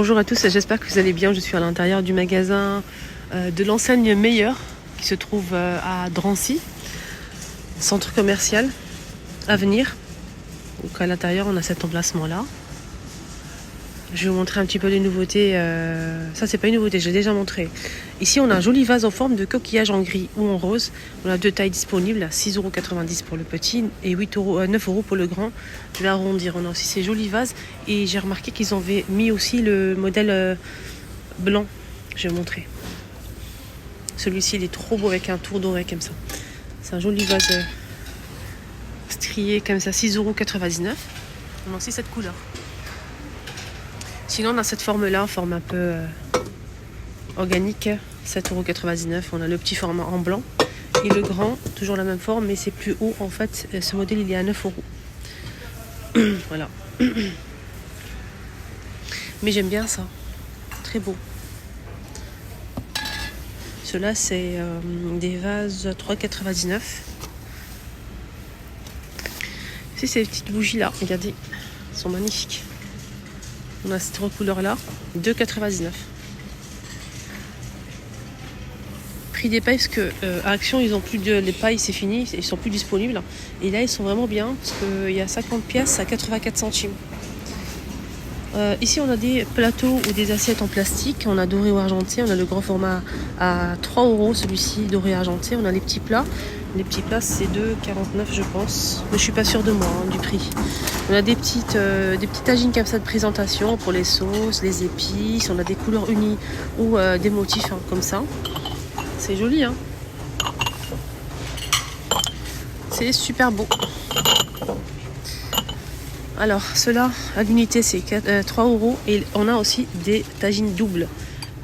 Bonjour à tous, j'espère que vous allez bien. Je suis à l'intérieur du magasin de l'enseigne Meilleur qui se trouve à Drancy, centre commercial Avenir. Donc à l'intérieur on a cet emplacement là. Je vais vous montrer un petit peu les nouveautés. Ça c'est pas une nouveauté, j'ai déjà montré. Ici on a un joli vase en forme de coquillage en gris ou en rose. On a deux tailles disponibles, 6,90 € pour le petit et 9 € pour le grand. Je vais arrondir. On a aussi ces jolis vases et j'ai remarqué qu'ils avaient mis aussi le modèle blanc. Je vais vous montrer. Celui-ci il est trop beau avec un tour doré comme ça. C'est un joli vase strié comme ça, 6,99 €. On a aussi cette couleur. Sinon on a cette forme là, forme un peu organique, 7,99 €. On a le petit format en blanc et le grand, toujours la même forme mais c'est plus haut en fait. Ce modèle il est à 9 €. Voilà. Mais j'aime bien ça, très beau. Ceux-là c'est des vases 3,99 €. Ici ces petites bougies là, regardez, elles sont magnifiques. On a cette couleur là, 2,99 €. Prix des pailles parce que à Action ils ont plus de les pailles, c'est fini, ils sont plus disponibles. Et là ils sont vraiment bien parce qu'il y a 50 pièces à 84 centimes. Ici on a des plateaux ou des assiettes en plastique. On a doré ou argenté. On a le grand format à 3 €, celui-ci doré argenté. On a les petits plats. Les petits plats c'est 2,49 € je pense. Mais je suis pas sûre de moi du prix. On a des petites tagines comme ça de présentation pour les sauces, les épices. On a des couleurs unies ou des motifs comme ça. C'est joli hein. C'est super beau. Alors ceux-là à l'unité c'est 3 € et on a aussi des tagines doubles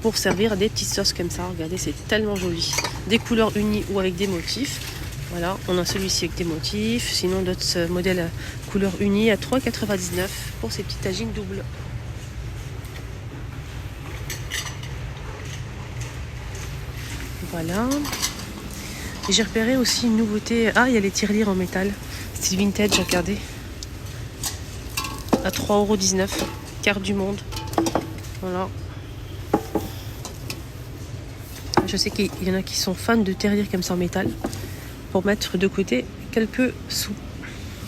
pour servir des petites sauces comme ça. Regardez, c'est tellement joli. Des couleurs unies ou avec des motifs. Voilà, on a celui-ci avec des motifs. Sinon d'autres modèles couleurs unies à 3,99 € pour ces petites tagines doubles. Voilà. Et j'ai repéré aussi une nouveauté. Ah, il y a les tirelires en métal. Style vintage, regardez. À 3,19 €. Carte du monde. Voilà. Je sais qu'il y en a qui sont fans de terriers comme ça en métal. Pour mettre de côté quelques sous.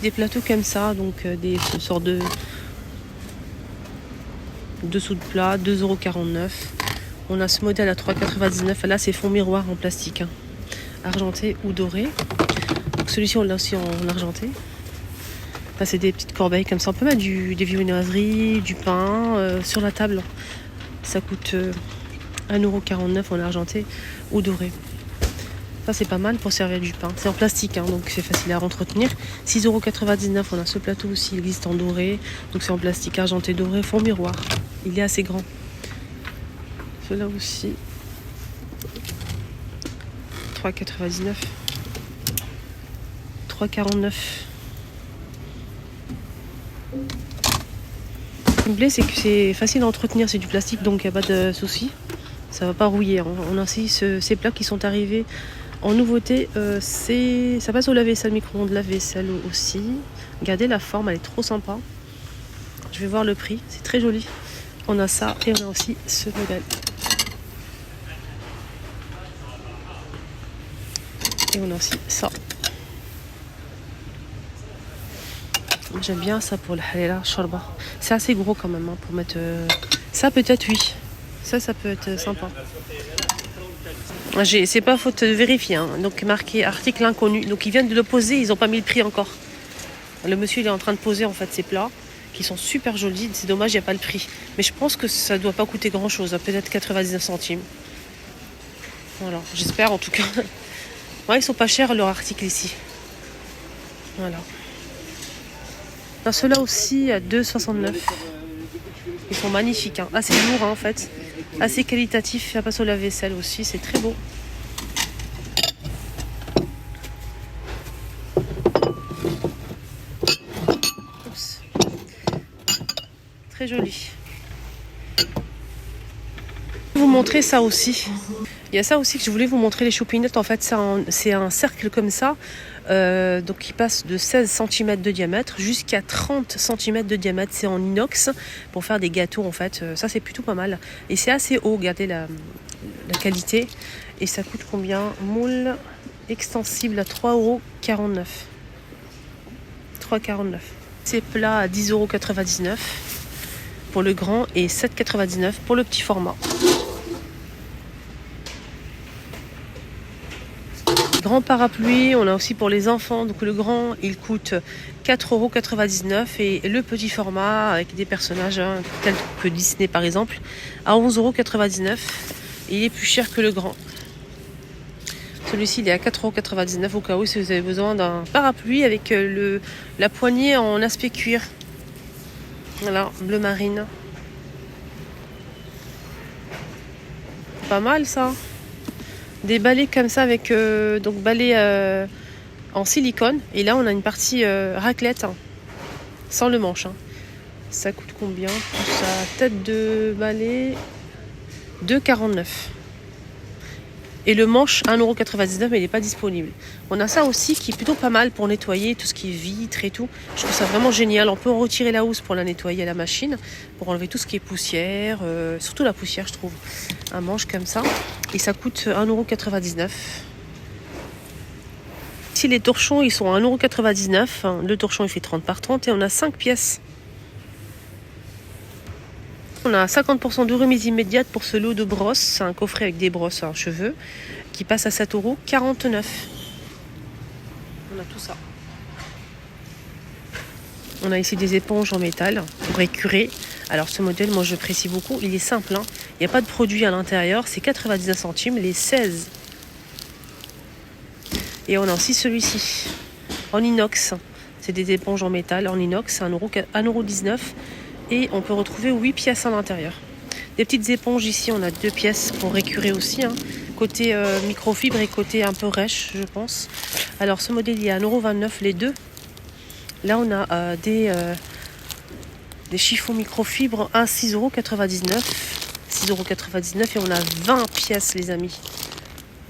Des plateaux comme ça, donc des sortes de dessous de plat, 2,49 €. On a ce modèle à 3,99 €. Là, c'est fond miroir en plastique, hein, argenté ou doré. Donc celui-ci, on l'a aussi en argenté. Là, c'est des petites corbeilles comme ça. On peut mettre des viennoiseries, du pain sur la table. Ça coûte 1,49 € en argenté ou doré. Ça, c'est pas mal pour servir du pain. C'est en plastique, hein, donc c'est facile à entretenir. 6,99 €. On a ce plateau aussi, il existe en doré. Donc c'est en plastique argenté doré, fond miroir. Il est assez grand. Ceux-là aussi. 3,99 €. 3,49 €. Ce qui me plaît, c'est que c'est facile à entretenir. C'est du plastique, donc il n'y a pas de souci. Ça va pas rouiller. Hein. On a aussi ces plats qui sont arrivés en nouveauté. Ça passe au lave-vaisselle, micro-ondes, lave-vaisselle aussi. Regardez la forme, elle est trop sympa. Je vais voir le prix, c'est très joli. On a ça et on a aussi ce modèle. Et on a aussi ça. J'aime bien ça pour le halala shorba. C'est assez gros quand même hein, pour mettre... Ça peut-être oui. Ça peut être sympa. C'est pas faute de vérifier. Hein. Donc marqué article inconnu. Donc ils viennent de le poser, ils n'ont pas mis le prix encore. Le monsieur il est en train de poser en fait ces plats qui sont super jolis. C'est dommage, il n'y a pas le prix. Mais je pense que ça ne doit pas coûter grand chose. Peut-être 99 centimes. Voilà, j'espère en tout cas. Ouais, ils sont pas chers leurs articles ici. Voilà. Ceux-là aussi à 2,69 €. Ils sont magnifiques, hein. Assez lourds hein, en fait. Assez qualitatif. Ça passe au lave-vaisselle aussi, c'est très beau. Oups. Très joli. Je vais vous montrer ça aussi. Il y a ça aussi que je voulais vous montrer, les choupinette. En fait, c'est un cercle comme ça, donc qui passe de 16 cm de diamètre jusqu'à 30 cm de diamètre. C'est en inox pour faire des gâteaux en fait. Ça c'est plutôt pas mal. Et c'est assez haut, regardez la qualité. Et ça coûte combien? Moule extensible à 3,49 €. 3,49 €. C'est plat à 10,99 € pour le grand et 7,99 € pour le petit format. Grand parapluie, on a aussi pour les enfants. Donc le grand, il coûte 4,99 € et le petit format avec des personnages tels que Disney par exemple à 11,99 €. Et il est plus cher que le grand. Celui-ci il est à 4,99 € au cas où si vous avez besoin d'un parapluie avec la poignée en aspect cuir. Voilà, bleu marine. Pas mal ça. Des balais comme ça avec donc balais en silicone. Et là on a une partie raclette sans le manche. Ça coûte combien? Sa tête de balai 2,49 €. Et le manche 1,99 €, mais il n'est pas disponible. On a ça aussi qui est plutôt pas mal pour nettoyer tout ce qui est vitre et tout. Je trouve ça vraiment génial. On peut en retirer la housse pour la nettoyer à la machine, pour enlever tout ce qui est poussière, surtout la poussière je trouve. Un manche comme ça. Et ça coûte 1,99 €. Ici les torchons ils sont à 1,99 €. Le torchon il fait 30 par 30 et on a 5 pièces. On a 50% de remise immédiate pour ce lot de brosses. C'est un coffret avec des brosses à cheveux qui passe à 7,49 €. On a tout ça. On a ici des éponges en métal pour écurer. Alors ce modèle, moi je précise beaucoup, il est simple. Il n'y a pas de produit à l'intérieur. C'est 99 centimes, les 16. Et on a aussi celui-ci en inox. C'est des éponges en métal en inox, 1,19 €. Et on peut retrouver 8 pièces à l'intérieur. Des petites éponges ici, on a 2 pièces pour récurer aussi. Côté microfibre et côté un peu rêche, je pense. Alors ce modèle, il est à 1,29 € les deux. Là, on a des chiffons microfibres à 6,99 €. 6,99 € et on a 20 pièces, les amis.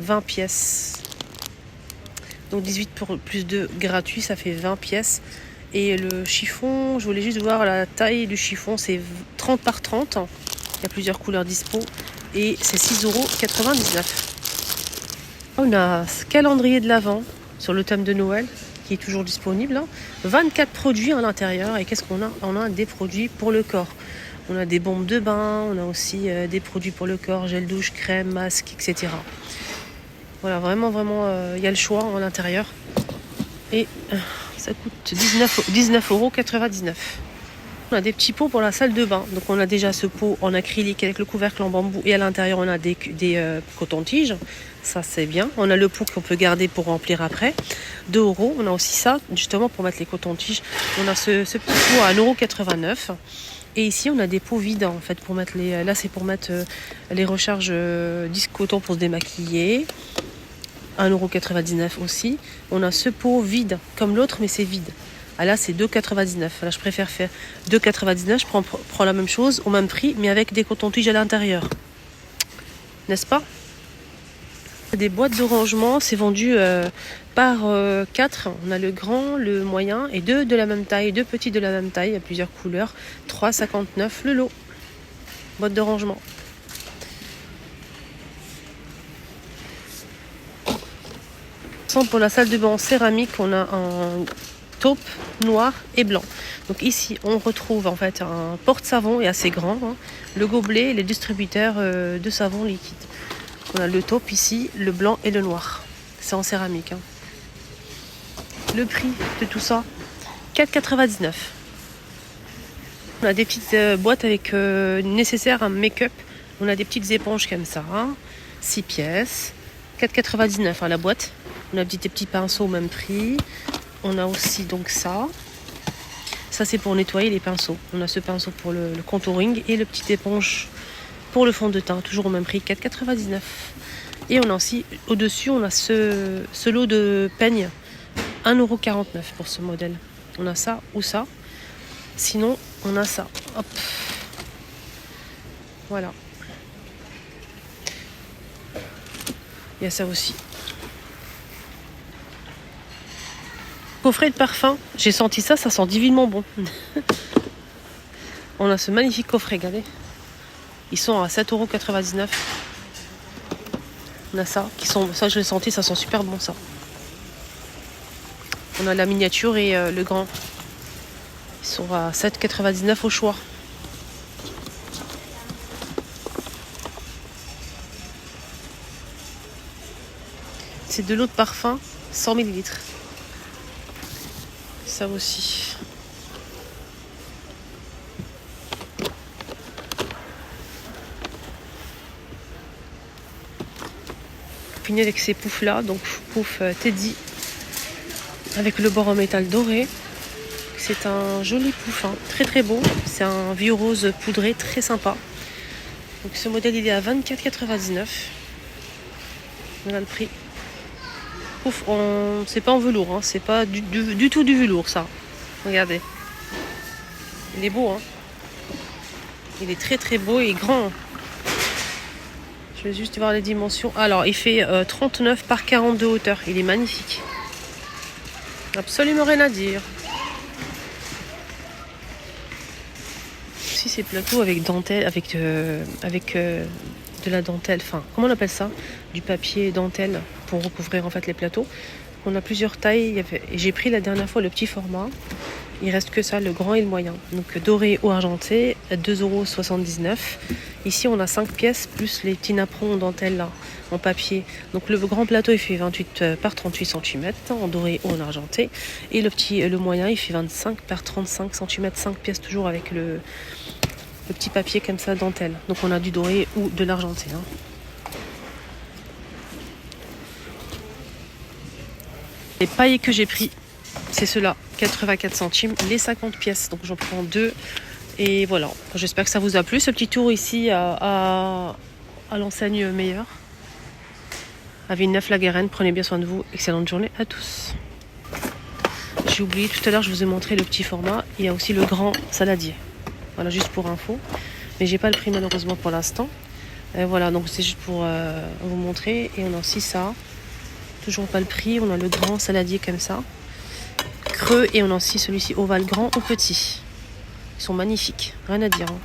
20 pièces. Donc 18 pour plus 2 gratuit, ça fait 20 pièces. Et le chiffon, je voulais juste voir la taille du chiffon, c'est 30 par 30. Il y a plusieurs couleurs dispo. Et c'est 6,99 €. On a ce calendrier de l'Avent sur le thème de Noël qui est toujours disponible. 24 produits à l'intérieur. Et qu'est-ce qu'on a? On a des produits pour le corps. On a des bombes de bain, on a aussi des produits pour le corps, gel douche, crème, masque, etc. Voilà, vraiment, il y a le choix à l'intérieur. Et ça coûte 19,99 €. On a des petits pots pour la salle de bain. Donc on a déjà ce pot en acrylique avec le couvercle en bambou. Et à l'intérieur, on a des cotons-tiges. Ça, c'est bien. On a le pot qu'on peut garder pour remplir après. 2 €. On a aussi ça, justement, pour mettre les cotons-tiges. On a ce petit pot à 1,89 €. Et ici, on a des pots vides, en fait, pour mettre les... Là, c'est pour mettre les recharges disque coton pour se démaquiller. 1,99 € aussi. On a ce pot vide, comme l'autre, mais c'est vide. Ah là, c'est 2,99 €. Là, je préfère faire 2,99 €. Je prends la même chose, au même prix, mais avec des cotons-tiges à l'intérieur. N'est-ce pas? Des boîtes de rangement, c'est vendu par 4. On a le grand, le moyen et 2 de la même taille. 2 petits de la même taille, à plusieurs couleurs. 3,59 € le lot. Boîte de rangement. Pour la salle de bain en céramique, on a un taupe noir et blanc. Donc ici, on retrouve en fait un porte-savon et assez grand, le gobelet et les distributeurs de savon liquide. On a le taupe ici, le blanc et le noir. C'est en céramique. Le prix de tout ça, 4,99 €. On a des petites boîtes avec nécessaire un make-up. On a des petites éponges comme ça, 6 pièces, 4,99 € la boîte. On a des petits pinceaux au même prix. On a aussi donc ça. Ça, c'est pour nettoyer les pinceaux. On a ce pinceau pour le contouring et le petit éponge pour le fond de teint. Toujours au même prix, 4,99 €. Et on a aussi, au-dessus, on a ce lot de peignes. 1,49 € pour ce modèle. On a ça ou ça. Sinon, on a ça. Hop. Voilà. Il y a ça aussi. Coffret de parfum, j'ai senti ça, ça sent divinement bon. On a ce magnifique coffret, regardez. Ils sont à 7,99 €. On a ça, ça je l'ai senti, ça sent super bon ça. On a la miniature et le grand. Ils sont à 7,99 € au choix. C'est de l'eau de parfum, 100 ml. Ça aussi. Fini avec ces poufs là, donc pouf Teddy avec le bord en métal doré. C'est un joli pouf, hein, très très beau. C'est un vieux rose poudré, très sympa. Donc ce modèle il est à 24,99 €. Voilà le prix. Pouf, c'est pas en velours, hein, c'est pas du tout du velours ça. Regardez. Il est beau, hein. Il est très très beau et grand. Je vais juste voir les dimensions. Alors, il fait 39 par 40 de hauteur. Il est magnifique. Absolument rien à dire. Si ces plateaux avec dentelle, avec de la dentelle, enfin, comment on appelle ça? Du papier dentelle pour recouvrir en fait les plateaux. On a plusieurs tailles. J'ai pris la dernière fois le petit format. Il reste que ça, le grand et le moyen. Donc doré ou argenté, 2,79 €. Ici, on a 5 pièces plus les petits napperons en dentelle là, en papier. Donc le grand plateau, il fait 28 par 38 cm en doré ou en argenté. Et le moyen, il fait 25 par 35 cm, 5 pièces toujours avec le petit papier comme ça, dentelle. Donc on a du doré ou de l'argenté. Hein. Les pailles que j'ai pris, c'est ceux-là, 84 centimes, les 50 pièces. Donc j'en prends 2. Et voilà, j'espère que ça vous a plu, ce petit tour ici à l'enseigne meilleure. À Villeneuve-la-Garenne, prenez bien soin de vous. Excellente journée à tous. J'ai oublié, tout à l'heure je vous ai montré le petit format. Il y a aussi le grand saladier. Voilà, juste pour info. Mais j'ai pas le prix malheureusement pour l'instant. Voilà, donc c'est juste pour vous montrer. Et on a aussi ça. Toujours pas le prix. On a le grand saladier comme ça. Creux. Et on a aussi celui-ci ovale grand ou petit. Ils sont magnifiques. Rien à dire. Hein.